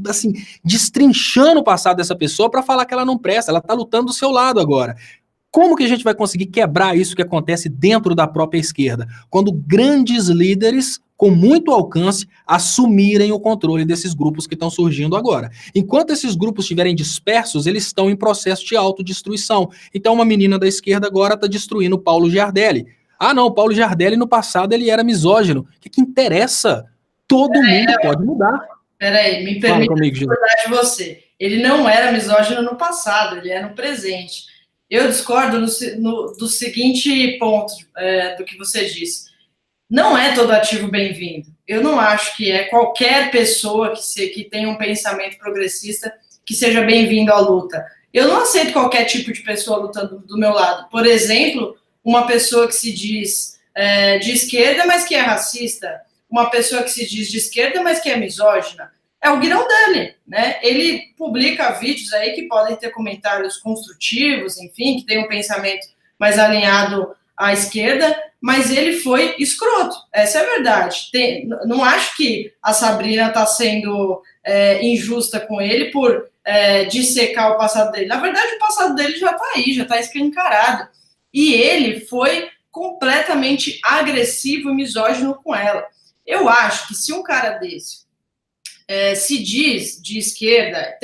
B: assim, destrinchando o passado dessa pessoa para falar que ela não presta, ela está lutando do seu lado agora. Como que a gente vai conseguir quebrar isso que acontece dentro da própria esquerda? Quando grandes líderes com muito alcance assumirem o controle desses grupos que estão surgindo agora. Enquanto esses grupos estiverem dispersos, eles estão em processo de autodestruição. Então uma menina da esquerda agora está destruindo o Paulo Giardelli. Ah não, o Paulo Giardelli no passado ele era misógino. O que interessa? Todo mundo pode mudar.
A: Peraí, me permita discordar de você. Ele não era misógino no passado, ele é no presente. Eu discordo do seguinte ponto do que você disse. Não é todo ativo bem-vindo. Eu não acho que é qualquer pessoa que tenha um pensamento progressista que seja bem-vindo à luta. Eu não aceito qualquer tipo de pessoa lutando do meu lado. Por exemplo, uma pessoa que se diz de esquerda, mas que é racista. Uma pessoa que se diz de esquerda, mas que é misógina. É o Ghirardelli, né? Ele publica vídeos aí que podem ter comentários construtivos, enfim, que tem um pensamento mais alinhado à esquerda, mas ele foi escroto, essa é a verdade. Não acho que a Sabrina está sendo injusta com ele por dissecar o passado dele. Na verdade, o passado dele já está aí, já está escancarado. E ele foi completamente agressivo e misógino com ela. Eu acho que se um cara desse se diz de esquerda,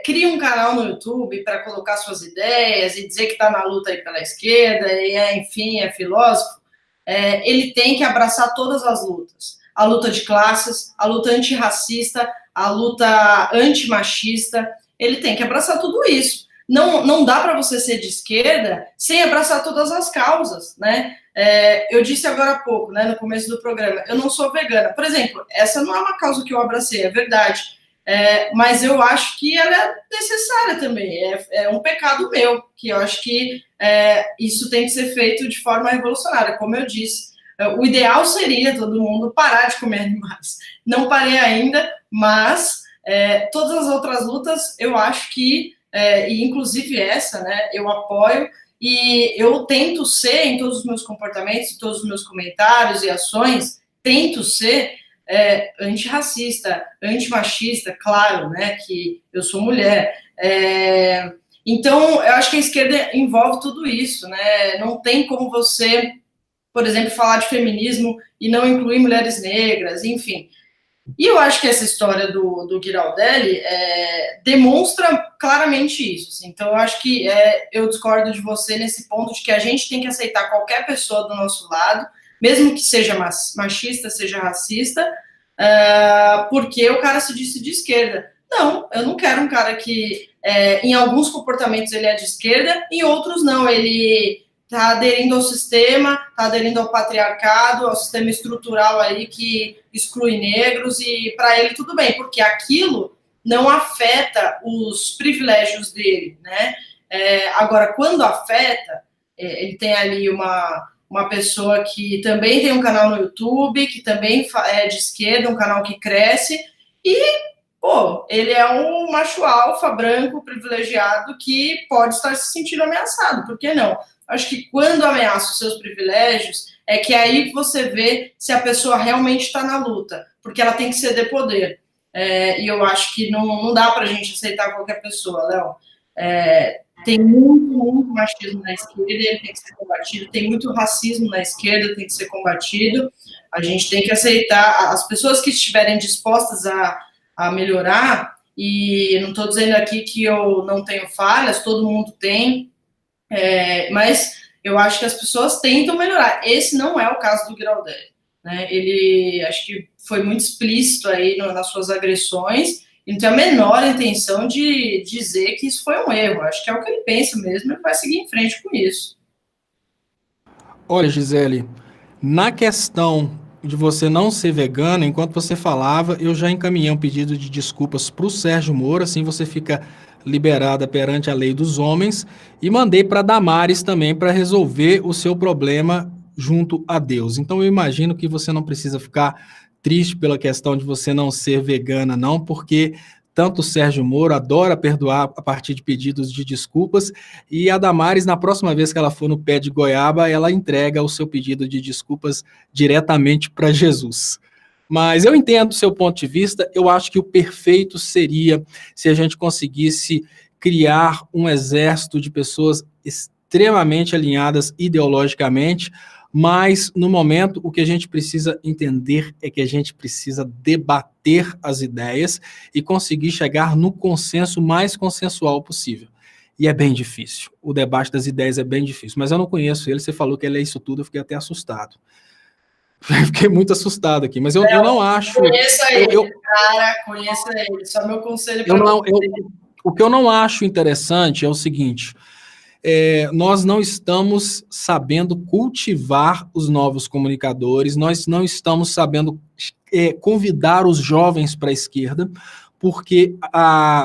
A: cria um canal no YouTube para colocar suas ideias e dizer que está na luta aí pela esquerda, e enfim, é filósofo, ele tem que abraçar todas as lutas. A luta de classes, a luta antirracista, a luta antimachista, ele tem que abraçar tudo isso. Não dá para você ser de esquerda sem abraçar todas as causas, né? Eu disse agora há pouco, né, no começo do programa, eu não sou vegana. Por exemplo, essa não é uma causa que eu abracei, é verdade. Mas eu acho que ela é necessária também. É um pecado meu, que eu acho que isso tem que ser feito de forma revolucionária. Como eu disse, o ideal seria todo mundo parar de comer animais. Não parei ainda, mas todas as outras lutas eu acho que, e inclusive essa, né, eu apoio. E eu tento ser, em todos os meus comportamentos, em todos os meus comentários e ações, tento ser antirracista, antimachista, claro, né, que eu sou mulher. Então, eu acho que a esquerda envolve tudo isso, né? Não tem como você, por exemplo, falar de feminismo e não incluir mulheres negras, enfim. E eu acho que essa história do Ghirardelli demonstra claramente isso. Assim. Então, eu acho que eu discordo de você nesse ponto de que a gente tem que aceitar qualquer pessoa do nosso lado, mesmo que seja machista, seja racista, porque o cara se disse de esquerda. Não, eu não quero um cara que, em alguns comportamentos, ele é de esquerda, em outros não. Ele está aderindo ao sistema, está aderindo ao patriarcado, ao sistema estrutural aí que exclui negros, e para ele tudo bem, porque aquilo não afeta os privilégios dele, né? Agora, quando afeta, ele tem ali uma pessoa que também tem um canal no YouTube, que também é de esquerda, um canal que cresce, e, ele é um macho alfa, branco, privilegiado, que pode estar se sentindo ameaçado, por que não? Acho que quando ameaça os seus privilégios, é que aí que você vê se a pessoa realmente está na luta, porque ela tem que ceder poder. E eu acho que não dá para a gente aceitar qualquer pessoa, Léo. Tem muito machismo na esquerda, ele tem que ser combatido, tem muito racismo na esquerda, tem que ser combatido. A gente tem que aceitar as pessoas que estiverem dispostas a melhorar, e não estou dizendo aqui que eu não tenho falhas, todo mundo tem, mas eu acho que as pessoas tentam melhorar. Esse não é o caso do Ghirardelli, né? Ele, acho que foi muito explícito aí nas suas agressões, e não tem a menor intenção de dizer que isso foi um erro. Acho que é o que ele pensa mesmo, e vai seguir em frente com isso.
B: Olha, Gisele, na questão de você não ser vegana, enquanto você falava, eu já encaminhei um pedido de desculpas para o Sérgio Moro, assim você fica liberada perante a lei dos homens, e mandei para Damares também para resolver o seu problema junto a Deus. Então eu imagino que você não precisa ficar triste pela questão de você não ser vegana, não, porque tanto o Sérgio Moro adora perdoar a partir de pedidos de desculpas, e a Damares, na próxima vez que ela for no pé de goiaba, ela entrega o seu pedido de desculpas diretamente para Jesus. Mas eu entendo o seu ponto de vista, eu acho que o perfeito seria se a gente conseguisse criar um exército de pessoas extremamente alinhadas ideologicamente, mas no momento o que a gente precisa entender é que a gente precisa debater as ideias e conseguir chegar no consenso mais consensual possível. E é bem difícil, o debate das ideias é bem difícil, mas eu não conheço ele, você falou que ele é isso tudo, eu fiquei até assustado. Fiquei muito assustado aqui, mas eu não acho...
A: Conheça ele, cara, conheça ele, só meu conselho para você.
B: O que eu não acho interessante é o seguinte... nós não estamos sabendo cultivar os novos comunicadores, nós não estamos sabendo convidar os jovens para a esquerda, porque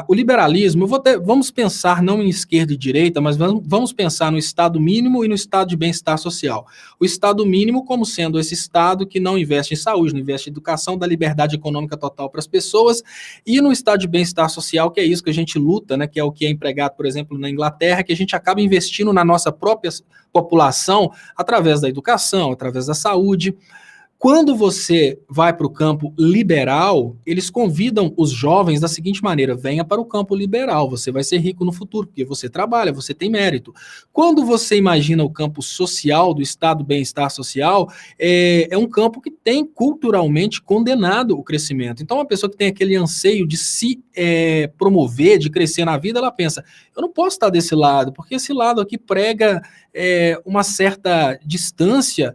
B: o liberalismo, vamos pensar não em esquerda e direita, mas vamos pensar no estado mínimo e no estado de bem-estar social. O estado mínimo como sendo esse estado que não investe em saúde, não investe em educação, dá liberdade econômica total para as pessoas, e no estado de bem-estar social, que é isso que a gente luta, né, que é o que é empregado, por exemplo, na Inglaterra, que a gente acaba investindo na nossa própria população através da educação, através da saúde. Quando você vai para o campo liberal, eles convidam os jovens da seguinte maneira: venha para o campo liberal, você vai ser rico no futuro, porque você trabalha, você tem mérito. Quando você imagina o campo social, do estado bem-estar social, é um campo que tem culturalmente condenado o crescimento. Então, uma pessoa que tem aquele anseio de se promover, de crescer na vida, ela pensa, eu não posso estar desse lado, porque esse lado aqui prega uma certa distância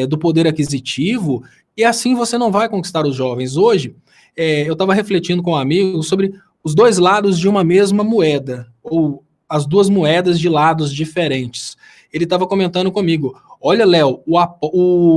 B: do poder aquisitivo, e assim você não vai conquistar os jovens. Hoje, eu estava refletindo com um amigo sobre os dois lados de uma mesma moeda, ou as duas moedas de lados diferentes. Ele estava comentando comigo, olha, Léo,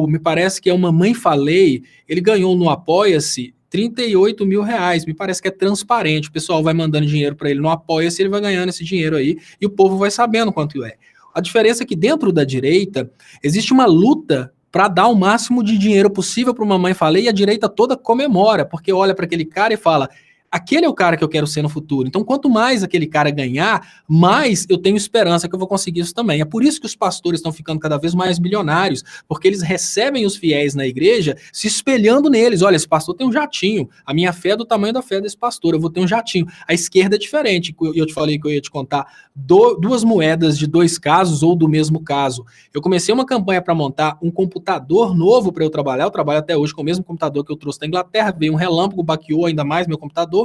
B: me parece que é o Mamãe Falei, ele ganhou no Apoia-se 38 mil reais, me parece que é transparente, o pessoal vai mandando dinheiro para ele no Apoia-se, ele vai ganhando esse dinheiro aí, e o povo vai sabendo quanto é. A diferença é que dentro da direita existe uma luta para dar o máximo de dinheiro possível para o Mamãe Falei, e a direita toda comemora, porque olha para aquele cara e fala, aquele é o cara que eu quero ser no futuro. Então, quanto mais aquele cara ganhar, mais eu tenho esperança que eu vou conseguir isso também. É por isso que os pastores estão ficando cada vez mais milionários, porque eles recebem os fiéis na igreja se espelhando neles. Olha, esse pastor tem um jatinho, a minha fé é do tamanho da fé desse pastor, eu vou ter um jatinho. A esquerda é diferente, eu te falei que eu ia te contar duas moedas de dois casos ou do mesmo caso. Eu comecei uma campanha para montar um computador novo para eu trabalho até hoje com o mesmo computador que eu trouxe da Inglaterra, veio um relâmpago, baqueou ainda mais meu computador,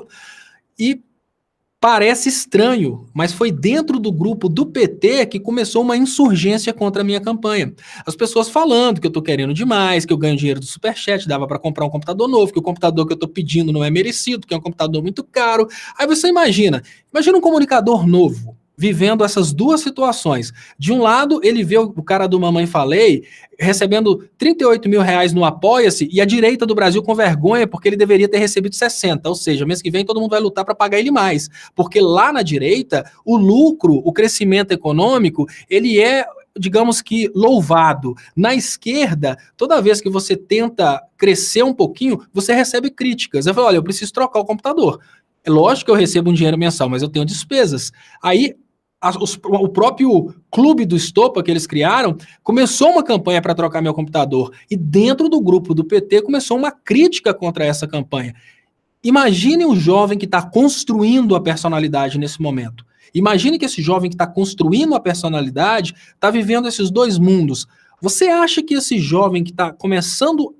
B: e parece estranho, mas foi dentro do grupo do PT que começou uma insurgência contra a minha campanha. As pessoas falando que eu tô querendo demais, que eu ganho dinheiro do Superchat, dava para comprar um computador novo, que o computador que eu tô pedindo não é merecido, que é um computador muito caro. Aí você imagina um comunicador novo, vivendo essas duas situações. De um lado, ele vê o cara do Mamãe Falei recebendo 38 mil reais no Apoia-se, e a direita do Brasil com vergonha porque ele deveria ter recebido 60, ou seja, mês que vem todo mundo vai lutar para pagar ele mais, porque lá na direita, o lucro, o crescimento econômico, ele é, digamos que, louvado. Na esquerda, toda vez que você tenta crescer um pouquinho, você recebe críticas. Eu falo, olha, eu preciso trocar o computador. É lógico que eu recebo um dinheiro mensal, mas eu tenho despesas. Aí, o próprio clube do Estopa que eles criaram começou uma campanha para trocar meu computador, e dentro do grupo do PT começou uma crítica contra essa campanha. Imagine um jovem que está construindo a personalidade nesse momento. Imagine que esse jovem que está construindo a personalidade está vivendo esses dois mundos. Você acha que esse jovem que está começando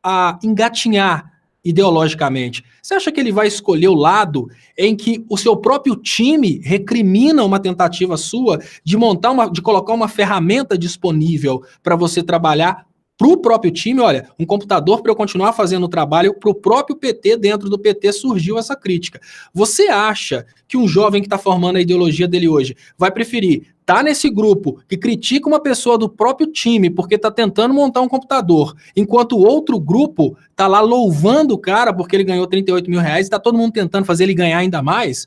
B: a engatinhar ideologicamente, você acha que ele vai escolher o lado em que o seu próprio time recrimina uma tentativa sua de colocar uma ferramenta disponível para você trabalhar para o próprio time, olha, um computador para eu continuar fazendo o trabalho, para o próprio PT, dentro do PT surgiu essa crítica. Você acha que um jovem que está formando a ideologia dele hoje vai preferir estar nesse grupo que critica uma pessoa do próprio time porque está tentando montar um computador, enquanto o outro grupo está lá louvando o cara porque ele ganhou 38 mil reais e está todo mundo tentando fazer ele ganhar ainda mais?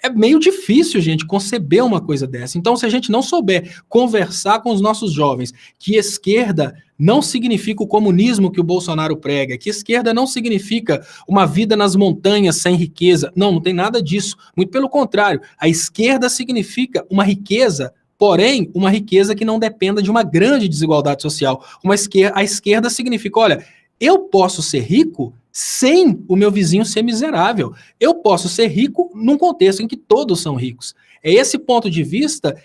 B: É meio difícil, gente, conceber uma coisa dessa. Então, se a gente não souber conversar com os nossos jovens que esquerda não significa o comunismo que o Bolsonaro prega, que esquerda não significa uma vida nas montanhas sem riqueza. Não tem nada disso. Muito pelo contrário, a esquerda significa uma riqueza, porém, uma riqueza que não dependa de uma grande desigualdade social. A esquerda significa, olha, eu posso ser rico sem o meu vizinho ser miserável. Eu posso ser rico num contexto em que todos são ricos. É esse ponto de vista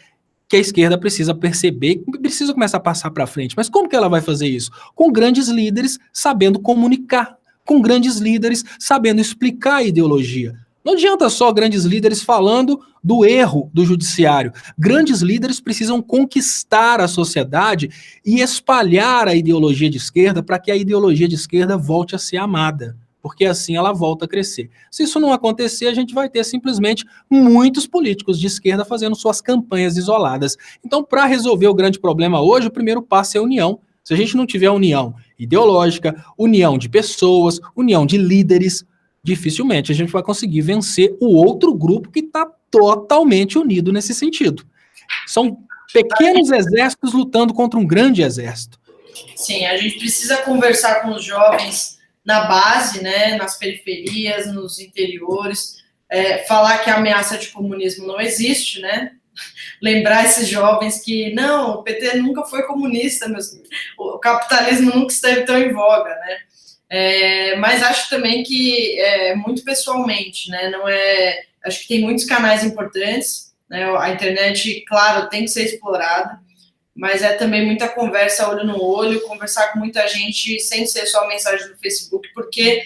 B: que a esquerda precisa perceber, precisa começar a passar para frente. Mas como que ela vai fazer isso? Com grandes líderes sabendo comunicar, com grandes líderes sabendo explicar a ideologia. Não adianta só grandes líderes falando do erro do judiciário. Grandes líderes precisam conquistar a sociedade e espalhar a ideologia de esquerda para que a ideologia de esquerda volte a ser amada, porque assim ela volta a crescer. Se isso não acontecer, a gente vai ter simplesmente muitos políticos de esquerda fazendo suas campanhas isoladas. Então, para resolver o grande problema hoje, o primeiro passo é a união. Se a gente não tiver união ideológica, união de pessoas, união de líderes, dificilmente a gente vai conseguir vencer o outro grupo que está totalmente unido nesse sentido. São pequenos exércitos lutando contra um grande exército.
A: Sim, a gente precisa conversar com os jovens na base, né, nas periferias, nos interiores, falar que a ameaça de comunismo não existe, né? Lembrar esses jovens que, não, o PT nunca foi comunista, o capitalismo nunca esteve tão em voga, né? Mas acho também que, muito pessoalmente, né, acho que tem muitos canais importantes, né, a internet, claro, tem que ser explorada, mas é também muita conversa olho no olho, conversar com muita gente sem ser só mensagem no Facebook, porque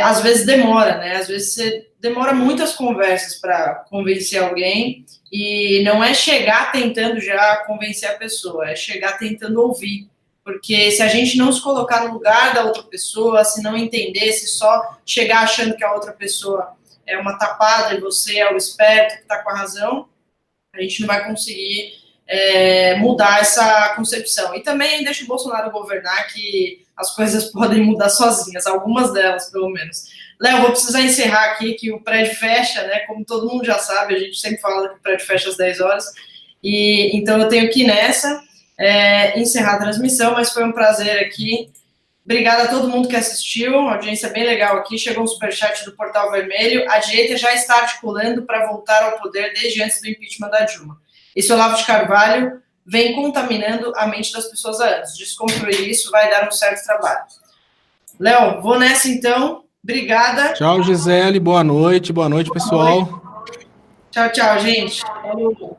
A: às vezes demora, né, às vezes você demora muitas conversas para convencer alguém, e não é chegar tentando já convencer a pessoa, é chegar tentando ouvir. Porque se a gente não se colocar no lugar da outra pessoa, se não entender, se só chegar achando que a outra pessoa é uma tapada e você é o esperto que está com a razão, a gente não vai conseguir mudar essa concepção. E também deixa o Bolsonaro governar, que as coisas podem mudar sozinhas, algumas delas, pelo menos. Léo, vou precisar encerrar aqui, que o prédio fecha, né? Como todo mundo já sabe, a gente sempre fala que o prédio fecha às 10 horas, e então eu tenho que ir nessa. Encerrar a transmissão, mas foi um prazer aqui. Obrigada a todo mundo que assistiu, uma audiência bem legal aqui. Chegou um superchat do Portal Vermelho. A direita já está articulando para voltar ao poder desde antes do impeachment da Dilma. Esse Olavo de Carvalho vem contaminando a mente das pessoas há anos. Desconstruir isso vai dar um certo trabalho. Léo, vou nessa então. Obrigada.
B: Tchau, Gisele. Boa noite, pessoal.
A: Tchau, gente. Falou.